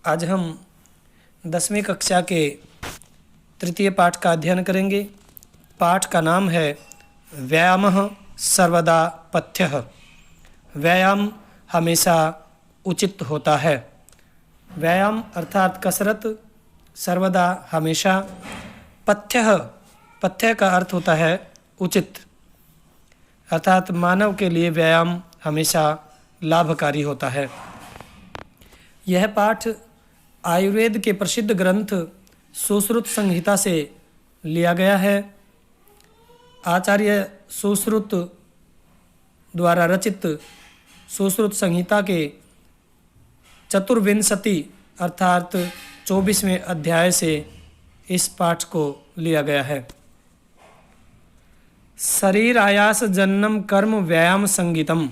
आज हम 10वीं कक्षा के तृतीय पाठ का अध्ययन करेंगे। पाठ का नाम है व्यायामः सर्वदा पथ्यः। व्यायाम हमेशा उचित होता है। व्यायाम अर्थात कसरत, सर्वदा हमेशा, पथ्यः पथ्य का अर्थ होता है उचित, अर्थात मानव के लिए व्यायाम हमेशा लाभकारी होता है। यह पाठ आयुर्वेद के प्रसिद्ध ग्रंथ सुश्रुत संहिता से लिया गया है। आचार्य सुश्रुत द्वारा रचित सुश्रुत संहिता के चतुर्विंशति अर्थात 24वें अध्याय से इस पाठ को लिया गया है। शरीर आयास जन्नम कर्म व्यायाम संगीतम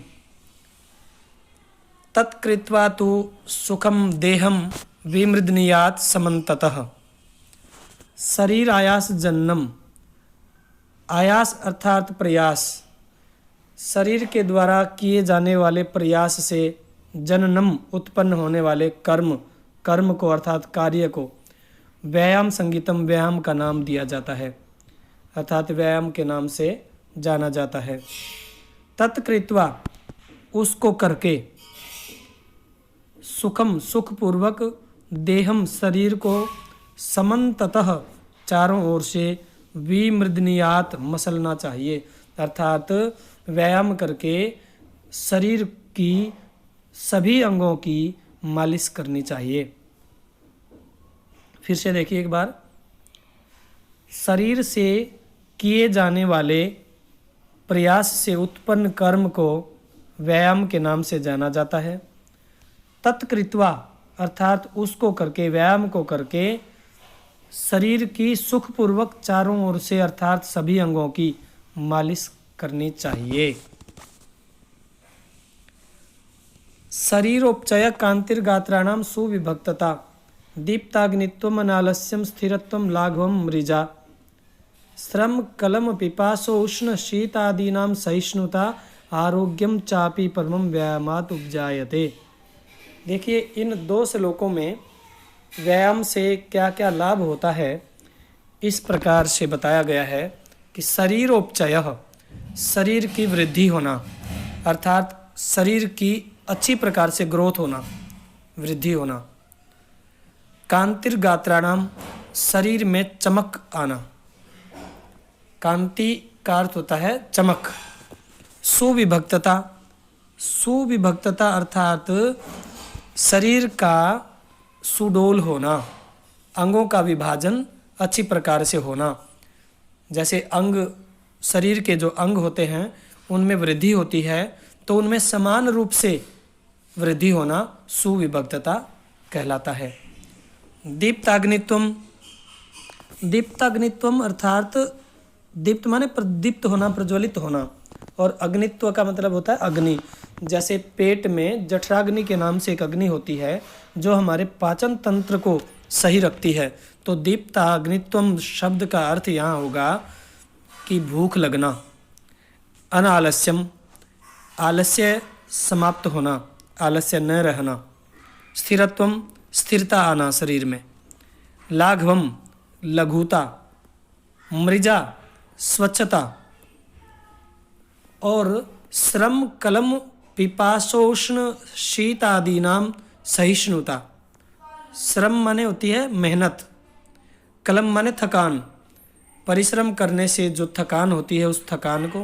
तत्कृत्वा तु सुखम देहम विमृदनीयात समन्ततः। शरीर आयास जन्नम, आयास अर्थात प्रयास, शरीर के द्वारा किए जाने वाले प्रयास से जननम उत्पन्न होने वाले कर्म को अर्थात कार्य को व्यायाम संगीतम व्यायाम का नाम दिया जाता है, अर्थात व्यायाम के नाम से जाना जाता है। तत्कृत्वा उसको करके, सुखम सुखपूर्वक, देहम शरीर को, समन्ततः चारों ओर से, विमृदनीयात मसलना चाहिए, अर्थात व्यायाम करके शरीर की सभी अंगों की मालिश करनी चाहिए। फिर से देखिए एक बार। शरीर से किए जाने वाले प्रयास से उत्पन्न कर्म को व्यायाम के नाम से जाना जाता है। तत्कृत्वा अर्थात उसको करके, व्यायाम को करके शरीर की सुखपूर्वक चारों ओर से अर्थात सभी अंगों की मालिश करनी चाहिए। शरीरोपचय कांतिर्गात्राणाम सुविभक्तता दीप्ताग्नित्वम अनालस्यम स्थिरत्वम लाघवम मृजा श्रम कलम पिपासो उष्ण शीतादीनां सहिष्णुता आरोग्यम चापि परमं व्यायामात् उपजायते। देखिए इन दो श्लोकों में व्यायाम से क्या क्या लाभ होता है इस प्रकार से बताया गया है कि शरीरोपचय, शरीर की वृद्धि होना, अर्थात शरीर की अच्छी प्रकार से ग्रोथ होना, वृद्धि होना। कांतिर्गात्राणाम, शरीर में चमक आना, कांति का अर्थ होता है चमक। सुविभक्तता, सुविभक्तता अर्थात शरीर का सुडौल होना, अंगों का विभाजन अच्छी प्रकार से होना। जैसे अंग, शरीर के जो अंग होते हैं उनमें वृद्धि होती है तो उनमें समान रूप से वृद्धि होना सुविभक्तता कहलाता है। दीप्ताग्नित्वम, दीप्ताग्नित्वम अर्थात दीप्त माने प्रदीप्त होना, प्रज्वलित होना, और अग्नित्व का मतलब होता है अग्नि। जैसे पेट में जठराग्नि के नाम से एक अग्नि होती है जो हमारे पाचन तंत्र को सही रखती है। तो दीप्ताग्नित्वम शब्द का अर्थ यहाँ होगा कि भूख लगना। अनालस्यम, आलस्य समाप्त होना, आलस्य न रहना। स्थिरत्वम, स्थिरता आना शरीर में। लाघवम, लघुता। मृजा, स्वच्छता। और श्रम कलम पिपासोष्ण शीतादीनाम सहिष्णुता। श्रम माने होती है मेहनत, कलम माने थकान, परिश्रम करने से जो थकान होती है उस थकान को।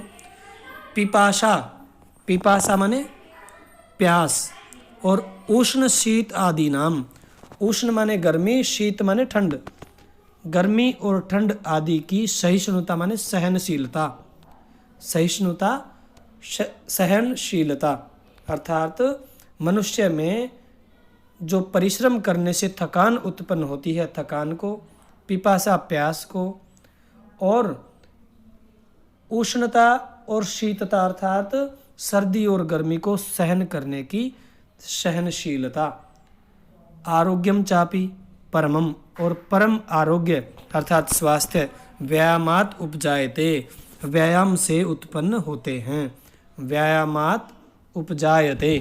पिपासा, पिपासा माने प्यास। और उष्ण शीत आदि नाम, उष्ण माने गर्मी, शीत माने ठंड, गर्मी और ठंड आदि की सहिष्णुता माने सहनशीलता। सहिष्णुता, सहनशीलता अर्थात मनुष्य में जो परिश्रम करने से थकान उत्पन्न होती है, थकान को, पिपासा प्यास को, और उष्णता और शीतता अर्थात सर्दी और गर्मी को सहन करने की सहनशीलता। आरोग्यम चापि परमम, और परम आरोग्य अर्थात स्वास्थ्य व्यायामात उपजायते, व्यायाम से उत्पन्न होते हैं। व्यायामात उपजायते,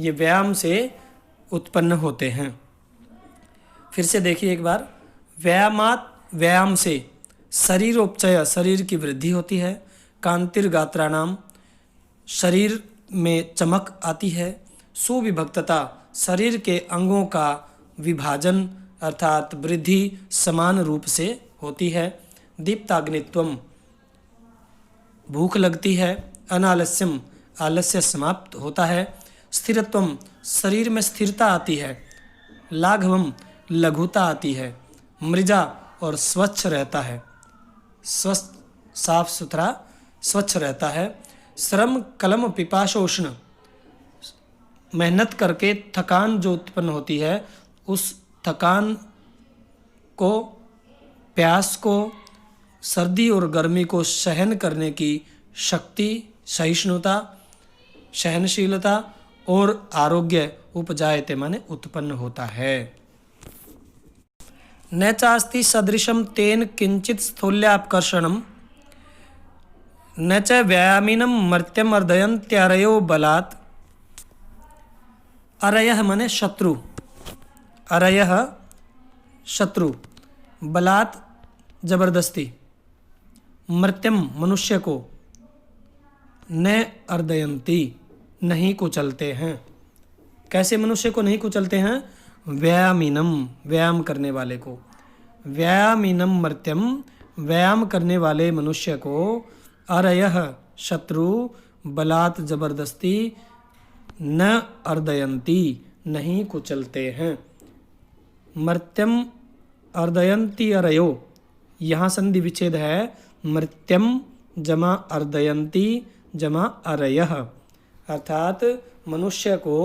ये व्यायाम से उत्पन्न होते हैं। फिर से देखिए एक बार। व्यायामात, व्यायाम से शरीरोपचय, शरीर की वृद्धि होती है। कांतिर्गात्राणाम, शरीर में चमक आती है। सुविभक्तता, शरीर के अंगों का विभाजन अर्थात वृद्धि समान रूप से होती है। दीप्ताग्नित्वम, भूख लगती है। अनालस्यम, आलस्य समाप्त होता है। स्थिरत्वम, शरीर में स्थिरता आती है। लाघवम, लघुता आती है। मृजा, और स्वच्छ रहता है, स्वस्थ, साफ सुथरा, स्वच्छ रहता है। श्रम कलम पिपाशोष्ण, मेहनत करके थकान जो उत्पन्न होती है, उस थकान को, प्यास को, सर्दी और गर्मी को सहन करने की शक्ति, सहिष्णुता, सहनशीलता और आरोग्य उपजायते माने उत्पन्न होता है। न चास्ति सदृशं तेन किंचित स्थूल्यापकर्षणम न च व्यायामिनं मर्त्यम अर्दयन्त्यारयो बलात्। अरयः माने शत्रु, अरयः शत्रु, बलात् जबरदस्ती, मर्त्यम मनुष्य को, न अर्दयन्ति नहीं कुचलते हैं। कैसे मनुष्य को नहीं कुचलते हैं? व्यायामिनम, व्यायाम करने वाले को। व्यायामिनम मर्त्यम, व्यायाम करने वाले मनुष्य को। अरयः शत्रु, बलात् जबरदस्ती, न अर्दयन्ति नहीं कुचलते हैं। मर्त्यम अर्दयन्ति अरयो, यहाँ संधि विच्छेद है। मर्त्यम जमा अर्दयन्ति जमा अरयः, अर्थात मनुष्य को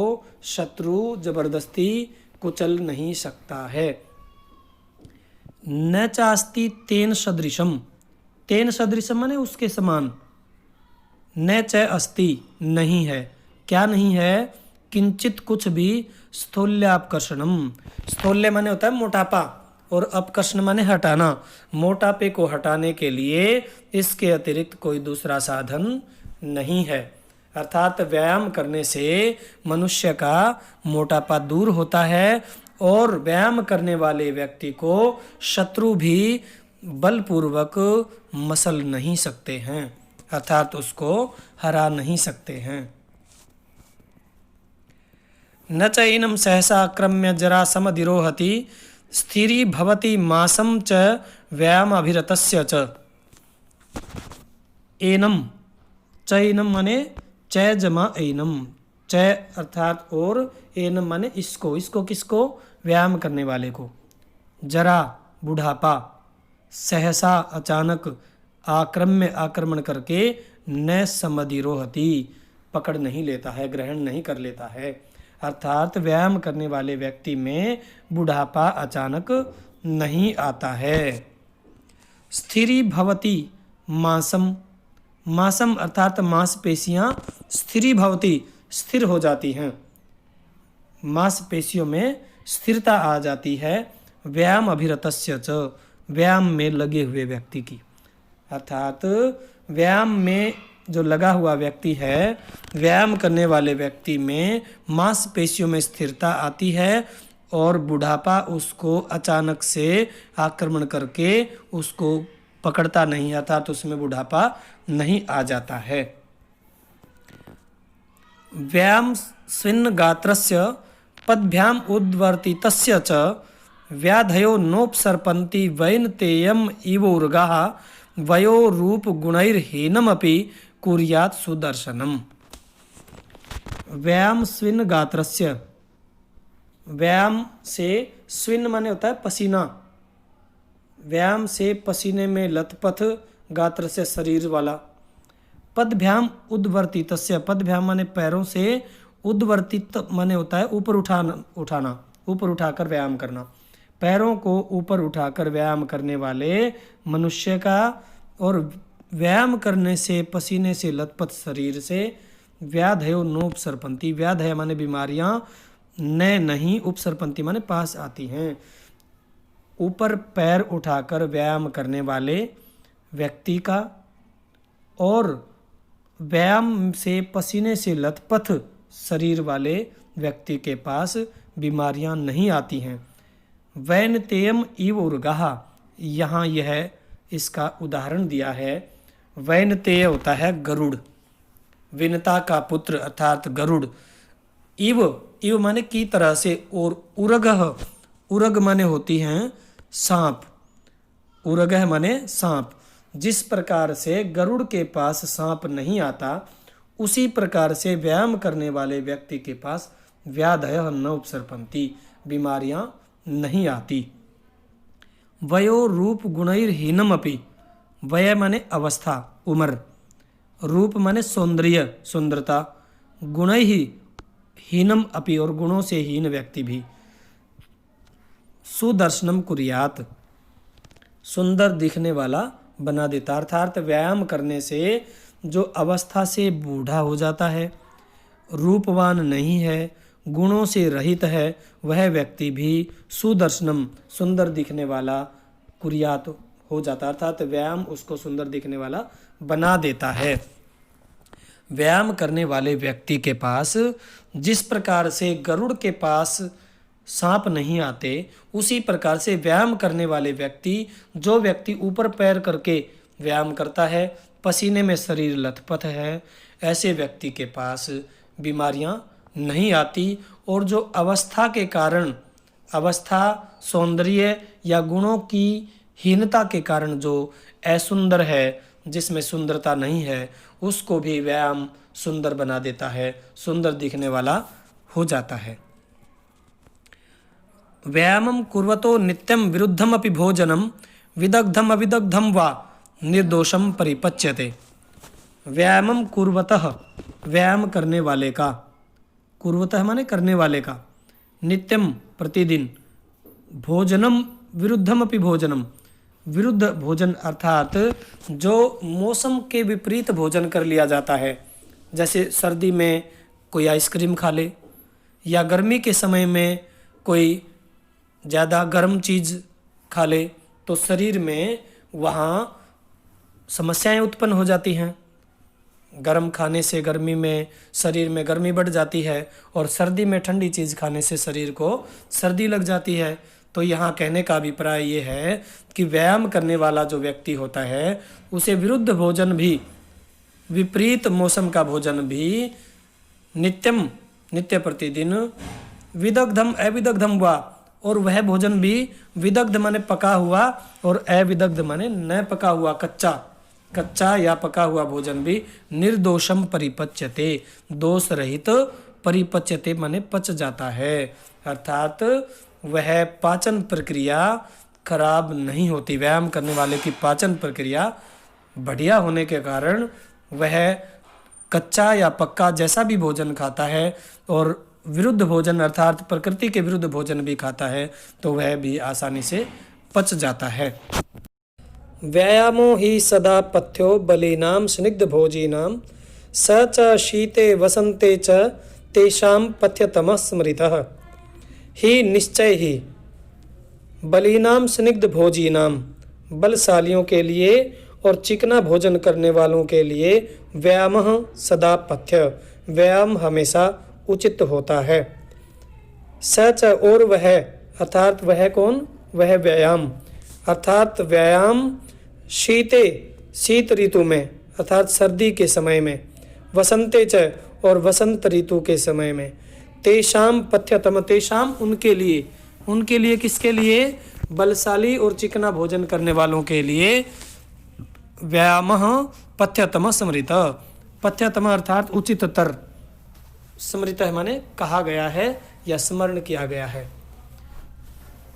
शत्रु जबरदस्ती कुचल नहीं सकता है। न चास्ति तेन सदृशम, तेन सदृशम माने उसके समान। न च अस्ति नहीं है, क्या नहीं है? किंचित कुछ भी। स्थूल्यापकर्षणम, स्थूल्य माने होता है मोटापा, और अपकर्षण माने हटाना। मोटापे को हटाने के लिए इसके अतिरिक्त कोई दूसरा साधन नहीं है। अर्थात व्यायाम करने से मनुष्य का मोटापा दूर होता है, और व्यायाम करने वाले व्यक्ति को शत्रु भी बलपूर्वक मसल नहीं सकते हैं, अर्थात उसको हरा नहीं सकते हैं। न चैनम सहसा आक्रम्य जरा समधिरोहति स्थिरी भवति मासम च व्यायाम अभिरतस्य च। एनम, चैनम माने चै जमा ऐनम, चै अर्थात और, एनम माने इसको, इसको किसको? व्यायाम करने वाले को। जरा बुढ़ापा, सहसा अचानक, आक्रम्य आक्रमण करके, न समधिरोहति पकड़ नहीं लेता है, ग्रहण नहीं कर लेता है। अर्थात व्यायाम करने वाले व्यक्ति में बुढ़ापा अचानक नहीं आता है। स्थिरी भवति मांसम, मांसम अर्थात मांसपेशियां, स्थिरी भवति स्थिर हो जाती हैं, मांसपेशियों में स्थिरता आ जाती है। व्यायाम अभिरतस्य च, व्यायाम में लगे हुए व्यक्ति की, अर्थात व्यायाम में जो लगा हुआ व्यक्ति है, व्यायाम करने वाले व्यक्ति में मांसपेशियों में स्थिरता आती है, और बुढ़ापा उसको अचानक से आक्रमण करके उसको पकड़ता नहीं, अर्थात उसमें बुढ़ापा नहीं आ जाता है। व्यायाम स्विन्न गात्रस्य पद्भ्याम उद्वर्तितस्य च व्याधयो नोपसर्पन्ति वैनतेयम इव उर्गाः वयो रूप गुणैर्हीनमपि कुर्यात् सुदर्शनम। व्यायाम स्विन्न गात्रस्य, व्यायाम से, स्विन्न माने होता है पसीना, व्यायाम से पसीने में लथपथ, गात्र से शरीर वाला। पदभ्याम उद्वर्तितस्य, पदभ्याम माने पैरों से, उद्वर्तित माने होता है ऊपर उठाना, ऊपर उठाकर व्यायाम करना। पैरों को ऊपर उठाकर व्यायाम करने वाले मनुष्य का, और व्यायाम करने से पसीने से लथपथ शरीर से, व्याधयो नोपसर्पन्ति, व्याधय माने बीमारियां, न नहीं, उपसर्पन्ति माने पास आती हैं। ऊपर पैर उठाकर व्यायाम करने वाले व्यक्ति का, और व्यायाम से पसीने से लथपथ शरीर वाले व्यक्ति के पास बीमारियां नहीं आती हैं। वैनतेयम इव उर्गः, यहाँ यह इसका उदाहरण दिया है। वैनतेय होता है गरुड़, विनता का पुत्र अर्थात गरुड़। इव, इव माने की तरह से, और उरगः, उरग माने होती हैं सांप, उरगः माने सांप। जिस प्रकार से गरुड़ के पास सांप नहीं आता, उसी प्रकार से व्यायाम करने वाले व्यक्ति के पास व्याधयः न उपसर्पन्ति, बीमारियां नहीं आती। वयो रूप गुणैर्हीनम अपि, वय माने अवस्था, उम्र, रूप माने सौंदर्य, सुंदरता, गुण ही हीनम अपि, और गुणों से हीन व्यक्ति भी, सुदर्शनम कुर्यात, सुंदर दिखने वाला बना देता। अर्थात व्यायाम करने से जो अवस्था से बूढ़ा हो जाता है, रूपवान नहीं है, गुणों से रहित है, वह व्यक्ति भी सुदर्शनम, सुंदर दिखने वाला, कुर्यात हो जाता। अर्थात व्यायाम उसको सुंदर दिखने वाला बना देता है। व्यायाम करने वाले व्यक्ति के पास जिस प्रकार से गरुड़ के पास सांप नहीं आते, उसी प्रकार से व्यायाम करने वाले व्यक्ति, जो व्यक्ति ऊपर पैर करके व्यायाम करता है, पसीने में शरीर लथपथ है, ऐसे व्यक्ति के पास बीमारियां नहीं आती। और जो अवस्था के कारण, अवस्था, सौंदर्य या गुणों की हीनता के कारण जो असुंदर है, जिसमें सुंदरता नहीं है, उसको भी व्यायाम सुंदर बना देता है, सुंदर दिखने वाला हो जाता है। व्यायामं कुर्वतो नित्यं विरुद्धम अपि भोजनम विदग्धम अविदग्धम वा निर्दोषम परिपच्यते। व्यायामं कुर्वतः, व्यायाम करने वाले का, कुर्वतः माने करने वाले का, नित्यम प्रतिदिन, भोजनम विरुद्धम अपि भोजनम, विरुद्ध भोजन अर्थात जो मौसम के विपरीत भोजन कर लिया जाता है, जैसे सर्दी में कोई आइसक्रीम खा ले, या गर्मी के समय में कोई ज़्यादा गर्म चीज़ खा ले, तो शरीर में वहाँ समस्याएं उत्पन्न हो जाती हैं। गर्म खाने से गर्मी में शरीर में गर्मी बढ़ जाती है, और सर्दी में ठंडी चीज़ खाने से शरीर को सर्दी लग जाती है। तो यहाँ कहने का अभिप्राय ये है कि व्यायाम करने वाला जो व्यक्ति होता है, उसे विरुद्ध भोजन भी, विपरीत मौसम का भोजन भी नित्यम, नित्य प्रतिदिन, विदग्धम अविदग्धम वा, और वह भोजन भी विदग्ध माने पका हुआ, और अविदग्ध माने न पका हुआ, कच्चा, कच्चा या पका हुआ भोजन भी निर्दोषम परिपच्यते, दोष रहित, परिपच्यते माने पच जाता है। अर्थात वह पाचन प्रक्रिया खराब नहीं होती। व्यायाम करने वाले की पाचन प्रक्रिया बढ़िया होने के कारण वह कच्चा या पक्का जैसा भी भोजन खाता है, और विरुद्ध भोजन अर्थात प्रकृति के विरुद्ध भोजन भी खाता है, तो वह भी आसानी से पच जाता है। व्यायामो ही सदा पथ्यो बलीनां स्निग्ध भोजीनां स च शीते वसंते च तेषां पथ्यतमः स्मृतः। ही निश्चय ही, बलीनां स्निग्ध भोजीनां, बलशालियों के लिए और चिकना भोजन करने वालों के लिए व्यायामः सदा पथ्य, व्यायाम हमेशा उचित होता है। सच, और वह, अर्थात वह कौन, वह व्यायाम, अर्थात व्यायाम शीते, शीत ऋतु में अर्थात सर्दी के समय में, वसंते च, और वसंत ऋतु के समय में, तेषाम पथ्यतम, तेषाम उनके लिए, उनके लिए किसके लिए, बलशाली और चिकना भोजन करने वालों के लिए व्यायामः पथ्यतम स्मृत, पथ्यतम अर्थात उचिततर, स्मृत माने कहा गया है या स्मरण किया गया है।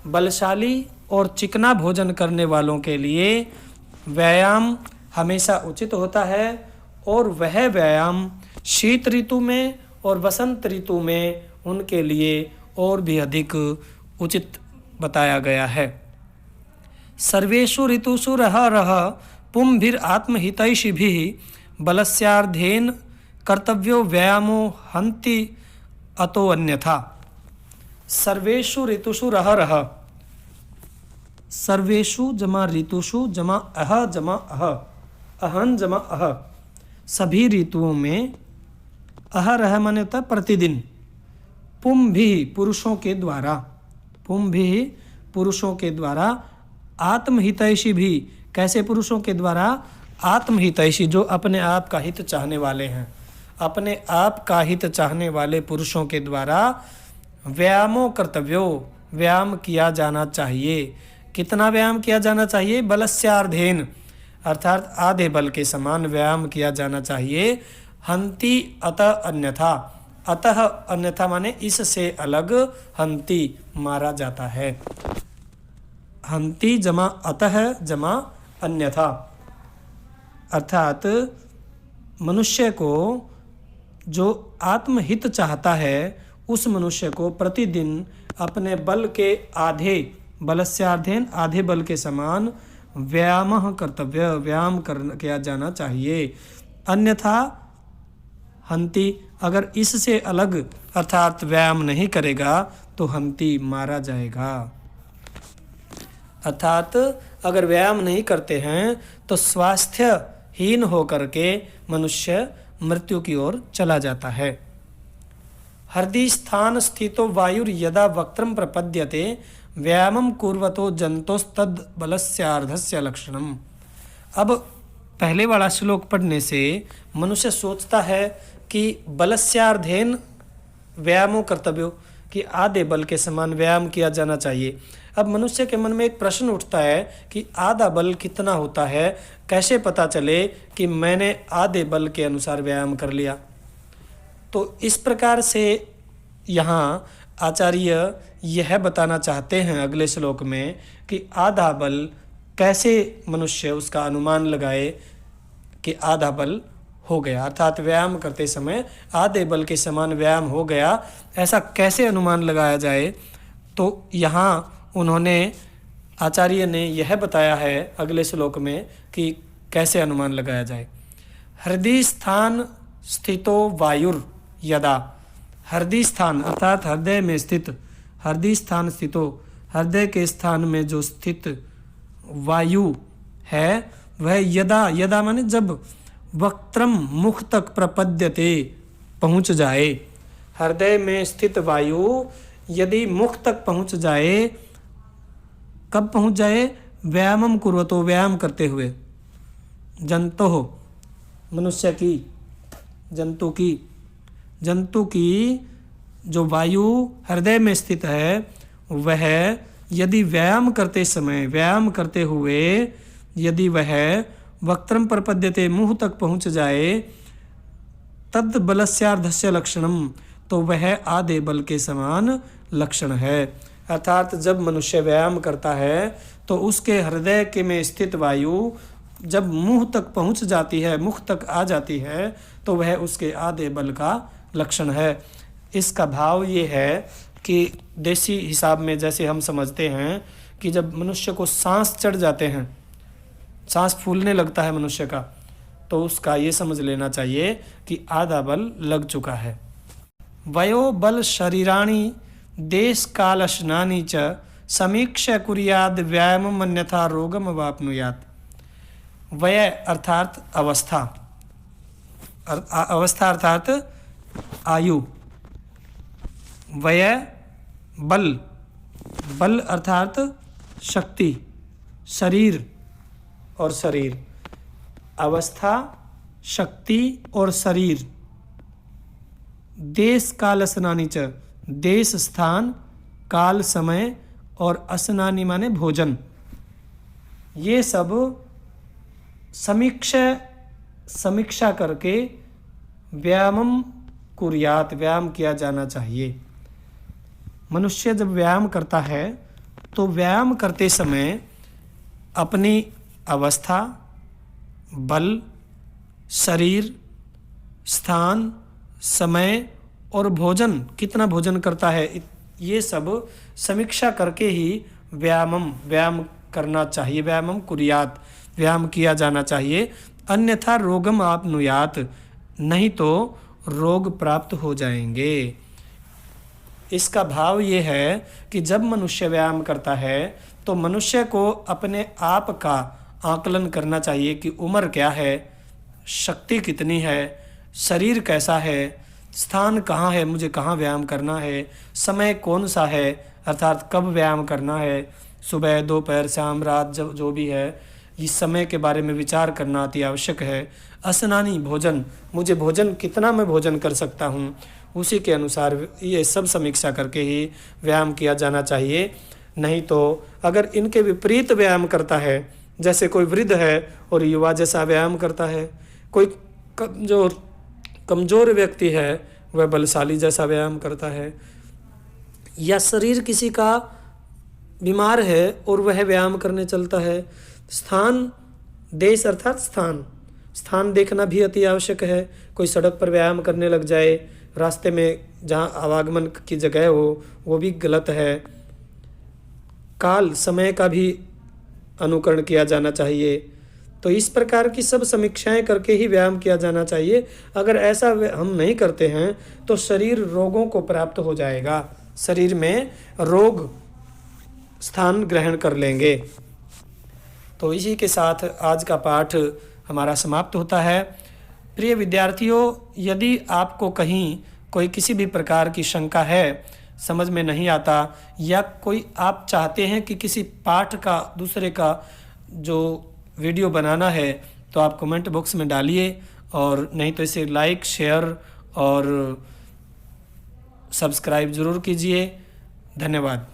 बलशाली और चिकना भोजन करने वालों के लिए व्यायाम हमेशा उचित होता है, और वह व्यायाम शीत ऋतु में और वसंत ऋतु में उनके लिए और भी अधिक उचित बताया गया है। सर्वेषु ऋतुषु रह पुंभिर आत्महितैषिभिः बलस्यार्धेन कर्तव्यो व्यायामो हन्ति अतो अन्यथा। सर्वेषु ऋतुषु रह, सर्वेषु जमा ऋतुषु जमा अह, अहन जमा अह, सभी ऋतुओं में, अह रह माने होता है प्रतिदिन, पुंभिः पुरुषों के द्वारा, पुंभिः पुरुषों के द्वारा आत्महितैषी भी, कैसे पुरुषों के द्वारा आत्महितैषी, जो अपने आप का हित चाहने वाले हैं, अपने आप का हित चाहने वाले पुरुषों के द्वारा व्यायामो कर्तव्यो, व्यायाम किया जाना चाहिए। कितना व्यायाम किया जाना चाहिए? बलस्यार्धेन, अर्थात आधे बल के समान व्यायाम किया जाना चाहिए। हंति अतः अन्यथा, अतः अन्यथा माने इससे अलग, हंति मारा जाता है। हंति जमा अतः जमा अन्यथा, अर्थात मनुष्य को जो आत्महित चाहता है उस मनुष्य को प्रतिदिन अपने बल के आधे, बलस्यार्धेन आधे बल के समान व्यायाम कर्तव्य, व्यायाम किया जाना चाहिए। अन्यथा हंति, अगर इससे अलग अर्थात व्यायाम नहीं करेगा तो हंति मारा जाएगा। अर्थात अगर व्यायाम नहीं करते हैं तो स्वास्थ्यहीन होकर के मनुष्य मृत्यु की ओर चला जाता है। हृदि स्थान स्थितो वायुर यदा वक्त्रम प्रपद्यते व्यायामं कुर्वतो जंतोस्तद बलस्यार्धस्य लक्षणम। अब पहले वाला श्लोक पढ़ने से मनुष्य सोचता है कि बलस्यार्धेन व्यायामो कर्तव्यो, कि आधे बल के समान व्यायाम किया जाना चाहिए। अब मनुष्य के मन में एक प्रश्न उठता है कि आधा बल कितना होता है, कैसे पता चले कि मैंने आधे बल के अनुसार व्यायाम कर लिया। तो इस प्रकार से यहाँ आचार्य यह बताना चाहते हैं अगले श्लोक में कि आधा बल कैसे मनुष्य उसका अनुमान लगाए कि आधा बल हो गया, अर्थात व्यायाम करते समय आधे बल के समान व्यायाम हो गया, ऐसा कैसे अनुमान लगाया जाए। तो यहाँ उन्होंने, आचार्य ने यह बताया है अगले श्लोक में कि कैसे अनुमान लगाया जाए। हृदय स्थान स्थितो वायुर यदा, हृदय स्थान अर्थात हृदय में स्थित, हृदय स्थान स्थितो, हृदय के स्थान में जो स्थित वायु है वह यदा, यदा माने जब, वक्त्रम मुख तक प्रपद्यते पहुँच जाए, हृदय में स्थित वायु यदि मुख तक पहुँच जाए, कब पहुँच जाए? व्यायामम कुर्वतो, व्यायाम करते हुए, जंतो हो मनुष्य की, जंतु की जो वायु हृदय में स्थित है वह यदि व्यायाम करते समय, व्यायाम करते हुए यदि वह वक्त्रम प्रपद्यते मुंह तक पहुँच जाए, तद बलस्यार्धस्य लक्षणम, तो वह आधे बल के समान लक्षण है। अर्थात जब मनुष्य व्यायाम करता है तो उसके हृदय के में स्थित वायु जब मुंह तक पहुंच जाती है, मुख तक आ जाती है, तो वह उसके आधे बल का लक्षण है। इसका भाव ये है कि देसी हिसाब में जैसे हम समझते हैं कि जब मनुष्य को सांस चढ़ जाते हैं, सांस फूलने लगता है मनुष्य का, तो उसका ये समझ लेना चाहिए कि आधा बल लग चुका है। वयो बल शरीराणि देश कालशनानि च समीक्ष कुर्याद व्यायामम अन्यथा रोगम वाप्नुयात्। वय अर्थात अवस्था, अवस्था अर्थात आयु, वय बल, बल अर्थात शक्ति, शरीर और शरीर, अवस्था, शक्ति और शरीर। देश काल स्नानी च, देश स्थान, काल समय और अस्नानी माने भोजन, ये सब समीक्षा करके व्यायामम कुर्यात, व्यायाम किया जाना चाहिए। मनुष्य जब व्यायाम करता है तो व्यायाम करते समय अपनी अवस्था, बल, शरीर, स्थान, समय और भोजन, कितना भोजन करता है, ये सब समीक्षा करके ही व्यायाम करना चाहिए। व्यायामम कुर्यात, व्यायाम किया जाना चाहिए। अन्यथा रोगम आपनुयात, नहीं तो रोग प्राप्त हो जाएंगे। इसका भाव ये है कि जब मनुष्य व्यायाम करता है तो मनुष्य को अपने आप का आकलन करना चाहिए कि उम्र क्या है, शक्ति कितनी है, शरीर कैसा है, स्थान कहाँ है, मुझे कहाँ व्यायाम करना है, समय कौन सा है, अर्थात कब व्यायाम करना है, सुबह, दोपहर, शाम, रात, जब जो भी है, इस समय के बारे में विचार करना अति आवश्यक है। असनानी भोजन, मुझे भोजन कितना मैं भोजन कर सकता हूँ, उसी के अनुसार ये सब समीक्षा करके ही व्यायाम किया जाना चाहिए। नहीं तो अगर इनके विपरीत व्यायाम करता है, जैसे कोई वृद्ध है और युवा जैसा व्यायाम करता है, कोई कमज़ोर व्यक्ति है वह बलशाली जैसा व्यायाम करता है, या शरीर किसी का बीमार है और वह व्यायाम करने चलता है। स्थान, देश अर्थात स्थान देखना भी अति आवश्यक है। कोई सड़क पर व्यायाम करने लग जाए, रास्ते में जहाँ आवागमन की जगह हो, वो भी गलत है। काल, समय का भी अनुकरण किया जाना चाहिए। तो इस प्रकार की सब समीक्षाएं करके ही व्यायाम किया जाना चाहिए। अगर ऐसा हम नहीं करते हैं तो शरीर रोगों को प्राप्त हो जाएगा, शरीर में रोग स्थान ग्रहण कर लेंगे। तो इसी के साथ आज का पाठ हमारा समाप्त होता है। प्रिय विद्यार्थियों, यदि आपको कहीं कोई किसी भी प्रकार की शंका है, समझ में नहीं आता, या कोई आप चाहते हैं कि किसी पाठ का दूसरे का जो वीडियो बनाना है, तो आप कमेंट बॉक्स में डालिए, और नहीं तो इसे लाइक, शेयर और सब्सक्राइब ज़रूर कीजिए। धन्यवाद।